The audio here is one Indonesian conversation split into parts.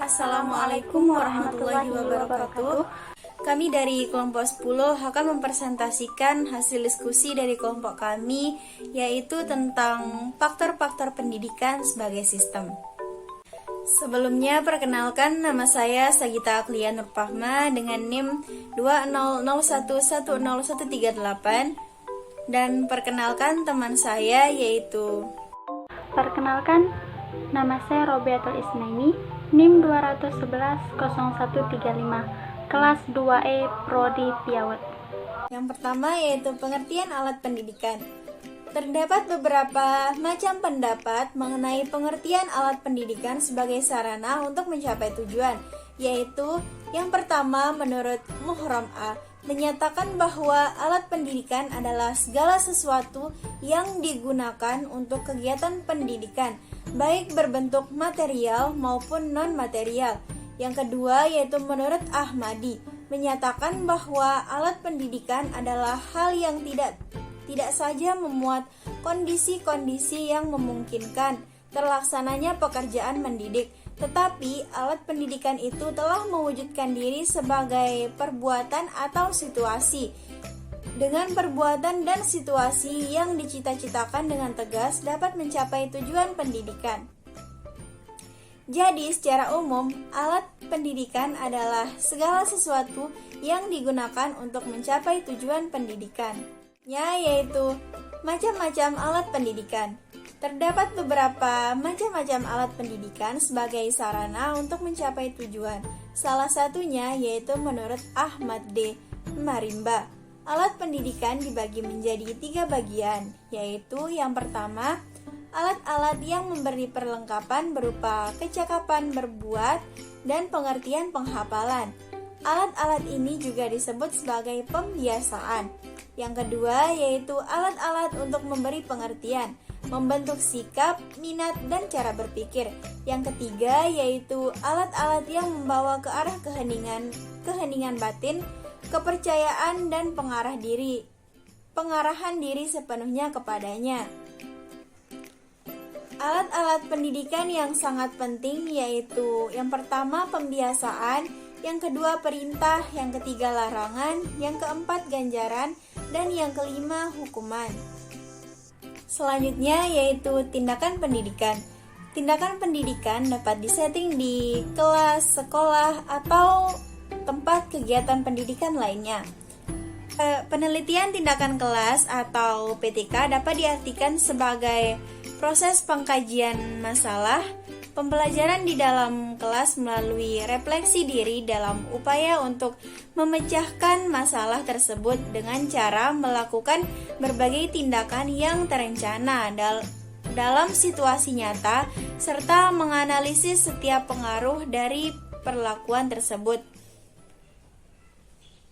Assalamualaikum warahmatullahi wabarakatuh. Kami dari kelompok 10 akan mempresentasikan hasil diskusi dari kelompok kami, yaitu tentang faktor-faktor pendidikan sebagai sistem. Sebelumnya, perkenalkan, nama saya Sagita Aklia Nurfahma dengan NIM 2001101138, dan perkenalkan teman saya yaitu Perkenalkan, nama saya Robiatul Isnaini, NIM 2110135, kelas 2E Prodi Piawet. Yang pertama yaitu pengertian alat pendidikan. Terdapat beberapa macam pendapat mengenai pengertian alat pendidikan sebagai sarana untuk mencapai tujuan, yaitu yang pertama menurut Muhram A, menyatakan bahwa alat pendidikan adalah segala sesuatu yang digunakan untuk kegiatan pendidikan, baik berbentuk material maupun non-material. Yang kedua yaitu menurut Ahmadi, menyatakan bahwa alat pendidikan adalah hal yang tidak saja memuat kondisi-kondisi yang memungkinkan terlaksananya pekerjaan mendidik, tetapi alat pendidikan itu telah mewujudkan diri sebagai perbuatan atau situasi. Dengan perbuatan dan situasi yang dicita-citakan dengan tegas dapat mencapai tujuan pendidikan. Jadi, secara umum, alat pendidikan adalah segala sesuatu yang digunakan untuk mencapai tujuan pendidikan, yaitu macam-macam alat pendidikan. Terdapat beberapa macam-macam alat pendidikan sebagai sarana untuk mencapai tujuan. Salah satunya yaitu menurut Ahmad D. Marimba. Alat pendidikan dibagi menjadi 3 bagian, yaitu yang pertama, alat-alat yang memberi perlengkapan berupa kecakapan berbuat dan pengertian penghafalan. Alat-alat ini juga disebut sebagai pembiasaan. Yang kedua yaitu alat-alat untuk memberi pengertian, membentuk sikap, minat, dan cara berpikir. Yang ketiga yaitu alat-alat yang membawa ke arah keheningan batin, kepercayaan, dan pengarahan diri sepenuhnya kepadanya. Alat-alat pendidikan yang sangat penting yaitu yang pertama pembiasaan, yang kedua perintah, yang ketiga larangan, yang keempat ganjaran, dan yang kelima hukuman. Selanjutnya yaitu tindakan pendidikan. Tindakan pendidikan dapat disetting di kelas, sekolah, atau tempat kegiatan pendidikan lainnya. Penelitian tindakan kelas atau PTK dapat diartikan sebagai proses pengkajian masalah, pembelajaran di dalam kelas melalui refleksi diri dalam upaya untuk memecahkan masalah tersebut dengan cara melakukan berbagai tindakan yang terencana dalam situasi nyata, serta menganalisis setiap pengaruh dari perlakuan tersebut.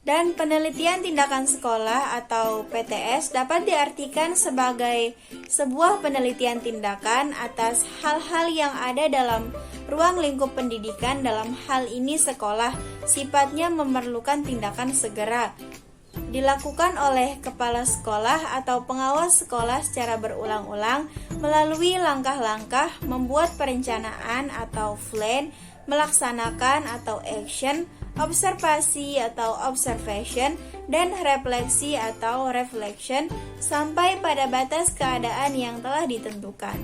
Dan penelitian tindakan sekolah atau PTS dapat diartikan sebagai sebuah penelitian tindakan atas hal-hal yang ada dalam ruang lingkup pendidikan, dalam hal ini sekolah, sifatnya memerlukan tindakan segera. Dilakukan oleh kepala sekolah atau pengawas sekolah secara berulang-ulang melalui langkah-langkah, membuat perencanaan atau plan, melaksanakan atau action, observasi atau observation, dan refleksi atau reflection sampai pada batas keadaan yang telah ditentukan.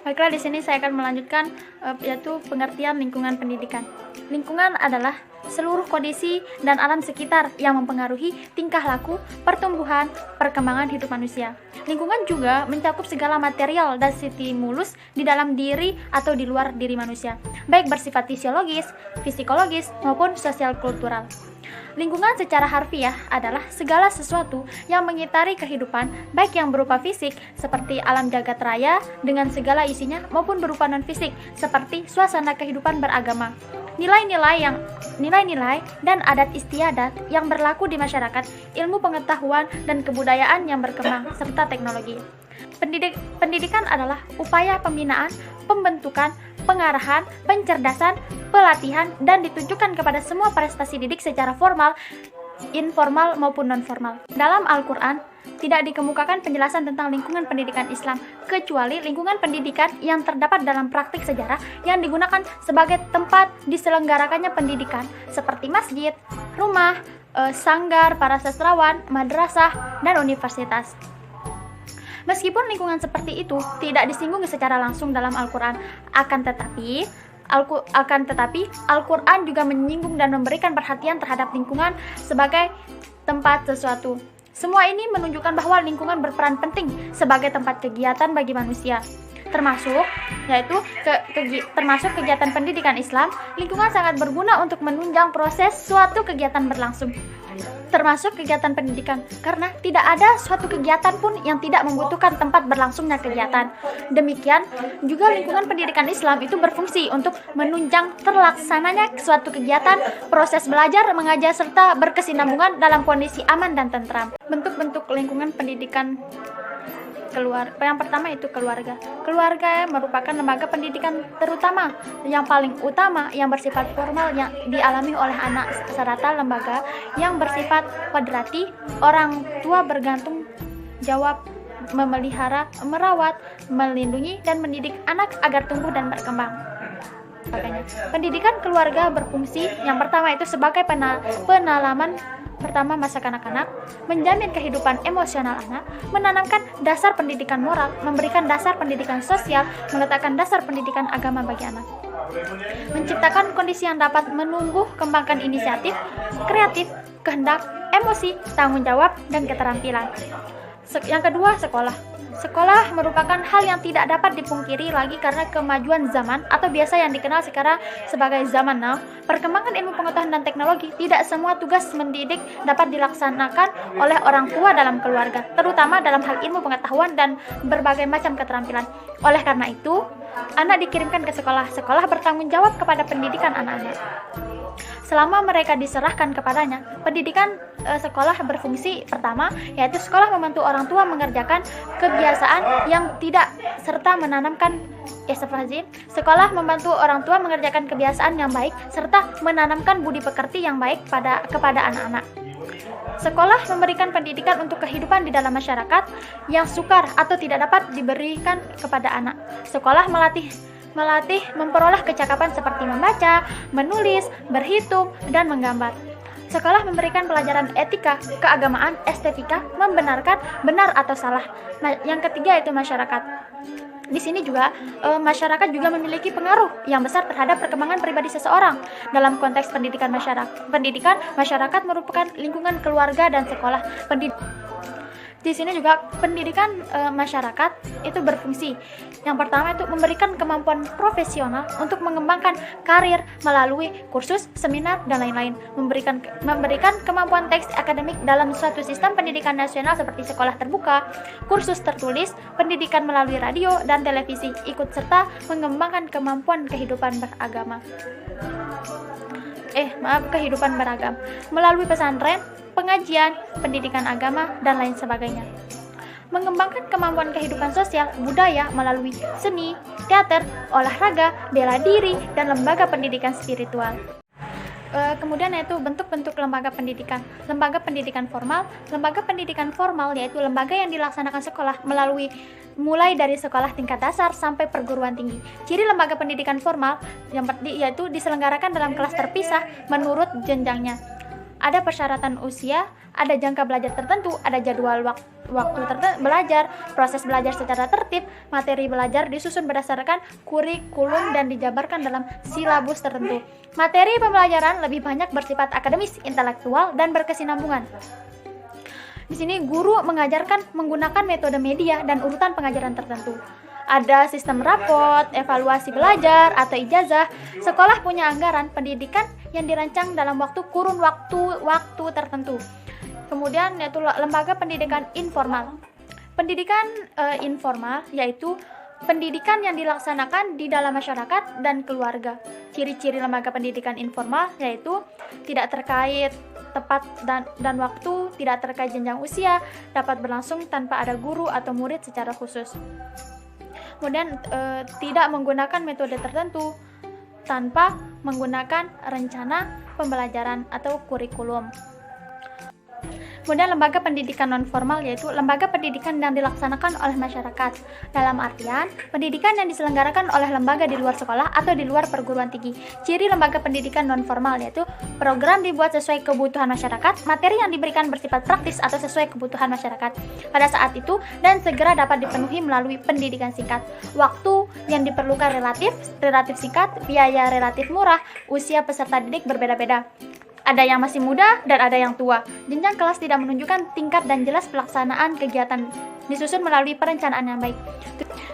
Baiklah, di sini saya akan melanjutkan yaitu pengertian lingkungan pendidikan. Lingkungan adalah seluruh kondisi dan alam sekitar yang mempengaruhi tingkah laku, pertumbuhan, perkembangan hidup manusia. Lingkungan juga mencakup segala material dan stimulus di dalam diri atau di luar diri manusia, baik bersifat fisiologis, psikologis, maupun sosial kultural. Lingkungan secara harfiah adalah segala sesuatu yang mengitari kehidupan, baik yang berupa fisik seperti alam jagat raya dengan segala isinya, maupun berupa non-fisik seperti suasana kehidupan beragama. Nilai-nilai dan adat istiadat yang berlaku di masyarakat, ilmu pengetahuan dan kebudayaan yang berkembang, serta teknologi. Pendidikan adalah upaya pembinaan, pembentukan, pengarahan, pencerdasan, pelatihan, dan ditujukan kepada semua prestasi didik secara formal informal maupun non-formal. Dalam Al-Quran, tidak dikemukakan penjelasan tentang lingkungan pendidikan Islam, kecuali lingkungan pendidikan yang terdapat dalam praktik sejarah yang digunakan sebagai tempat diselenggarakannya pendidikan, seperti masjid, rumah, sanggar para sastrawan, madrasah, dan universitas. Meskipun lingkungan seperti itu tidak disinggung secara langsung dalam Al-Quran, akan tetapi Al-Quran juga menyinggung dan memberikan perhatian terhadap lingkungan sebagai tempat sesuatu. Semua ini menunjukkan bahwa lingkungan berperan penting sebagai tempat kegiatan bagi manusia, termasuk kegiatan pendidikan Islam. Lingkungan sangat berguna untuk menunjang proses suatu kegiatan berlangsung, termasuk kegiatan pendidikan, karena tidak ada suatu kegiatan pun yang tidak membutuhkan tempat berlangsungnya kegiatan. Demikian juga lingkungan pendidikan Islam itu berfungsi untuk menunjang terlaksananya suatu kegiatan, proses belajar, mengajar, serta berkesinambungan dalam kondisi aman dan tentram. Bentuk-bentuk lingkungan pendidikan yang pertama itu keluarga. Keluarga merupakan lembaga pendidikan terutama yang paling utama yang bersifat formal yang dialami oleh anak, serta lembaga yang bersifat kodrati. Orang tua bergantung jawab memelihara, merawat, melindungi, dan mendidik anak agar tumbuh dan berkembang. Pendidikan keluarga berfungsi yang pertama itu sebagai penanaman pertama masa kanak-kanak, menjamin kehidupan emosional anak, menanamkan dasar pendidikan moral, memberikan dasar pendidikan sosial, meletakkan dasar pendidikan agama bagi anak, menciptakan kondisi yang dapat menumbuh kembangkan inisiatif, kreatif, kehendak, emosi, tanggung jawab, dan keterampilan. Yang kedua, sekolah. Sekolah merupakan hal yang tidak dapat dipungkiri lagi karena kemajuan zaman atau biasa yang dikenal sekarang sebagai zaman now. Perkembangan ilmu pengetahuan dan teknologi, tidak semua tugas mendidik dapat dilaksanakan oleh orang tua dalam keluarga, terutama dalam hal ilmu pengetahuan dan berbagai macam keterampilan. Oleh karena itu, anak dikirimkan ke sekolah. Sekolah bertanggung jawab kepada pendidikan anak-anak. Selama mereka diserahkan kepadanya, pendidikan sekolah berfungsi pertama, yaitu sekolah membantu orang tua mengerjakan kebiasaan yang tidak serta menanamkan sekolah membantu orang tua mengerjakan kebiasaan yang baik serta menanamkan budi pekerti yang baik kepada anak-anak. Sekolah memberikan pendidikan untuk kehidupan di dalam masyarakat yang sukar atau tidak dapat diberikan kepada anak. Sekolah melatih memperoleh kecakapan seperti membaca, menulis, berhitung, dan menggambar. Sekolah memberikan pelajaran etika, keagamaan, estetika, membenarkan benar atau salah. Yang ketiga itu masyarakat. Di sini juga masyarakat juga memiliki pengaruh yang besar terhadap perkembangan pribadi seseorang. Dalam konteks pendidikan masyarakat merupakan lingkungan keluarga dan sekolah. Di sini juga pendidikan masyarakat itu berfungsi. Yang pertama itu memberikan kemampuan profesional untuk mengembangkan karir melalui kursus, seminar, dan lain-lain. Memberikan kemampuan teks akademik dalam suatu sistem pendidikan nasional seperti sekolah terbuka, kursus tertulis, pendidikan melalui radio dan televisi, ikut serta mengembangkan kemampuan kehidupan beragam melalui pesantren, pengajian, pendidikan agama, dan lain sebagainya. Mengembangkan kemampuan kehidupan sosial, budaya melalui seni, teater, olahraga, bela diri, dan lembaga pendidikan spiritual. Kemudian yaitu bentuk-bentuk lembaga pendidikan. Lembaga pendidikan formal. Lembaga pendidikan formal yaitu lembaga yang dilaksanakan sekolah mulai dari sekolah tingkat dasar sampai perguruan tinggi. Ciri lembaga pendidikan formal yaitu diselenggarakan dalam kelas terpisah menurut jenjangnya. Ada persyaratan usia, ada jangka belajar tertentu, ada jadwal waktu belajar, proses belajar secara tertib, materi belajar disusun berdasarkan kurikulum dan dijabarkan dalam silabus tertentu. Materi pembelajaran lebih banyak bersifat akademis, intelektual, dan berkesinambungan. Di sini guru mengajarkan menggunakan metode media dan urutan pengajaran tertentu. Ada sistem rapot, evaluasi belajar, atau ijazah. Sekolah punya anggaran pendidikan yang dirancang dalam kurun waktu tertentu. Kemudian yaitu lembaga pendidikan informal. Pendidikan informal yaitu pendidikan yang dilaksanakan di dalam masyarakat dan keluarga. Ciri-ciri lembaga pendidikan informal yaitu tidak terkait tepat dan waktu, tidak terkait jenjang usia, dapat berlangsung tanpa ada guru atau murid secara khusus. Kemudian tidak menggunakan metode tertentu tanpa menggunakan rencana pembelajaran atau kurikulum. Kemudian lembaga pendidikan non formal yaitu lembaga pendidikan yang dilaksanakan oleh masyarakat. Dalam artian, pendidikan yang diselenggarakan oleh lembaga di luar sekolah atau di luar perguruan tinggi. Ciri lembaga pendidikan non formal yaitu program dibuat sesuai kebutuhan masyarakat, materi yang diberikan bersifat praktis atau sesuai kebutuhan masyarakat pada saat itu dan segera dapat dipenuhi melalui pendidikan singkat. Waktu yang diperlukan relatif singkat, biaya relatif murah, usia peserta didik berbeda-beda. Ada yang masih muda dan ada yang tua. Jenjang kelas tidak menunjukkan tingkat dan jelas pelaksanaan kegiatan, disusun melalui perencanaan yang baik.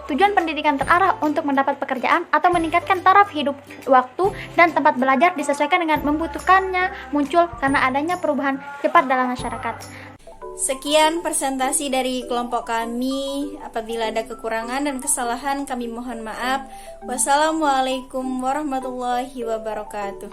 Tujuan pendidikan terarah untuk mendapat pekerjaan atau meningkatkan taraf hidup, waktu dan tempat belajar disesuaikan dengan membutuhkannya muncul karena adanya perubahan cepat dalam masyarakat. Sekian presentasi dari kelompok kami. Apabila ada kekurangan dan kesalahan, kami mohon maaf. Wassalamualaikum warahmatullahi wabarakatuh.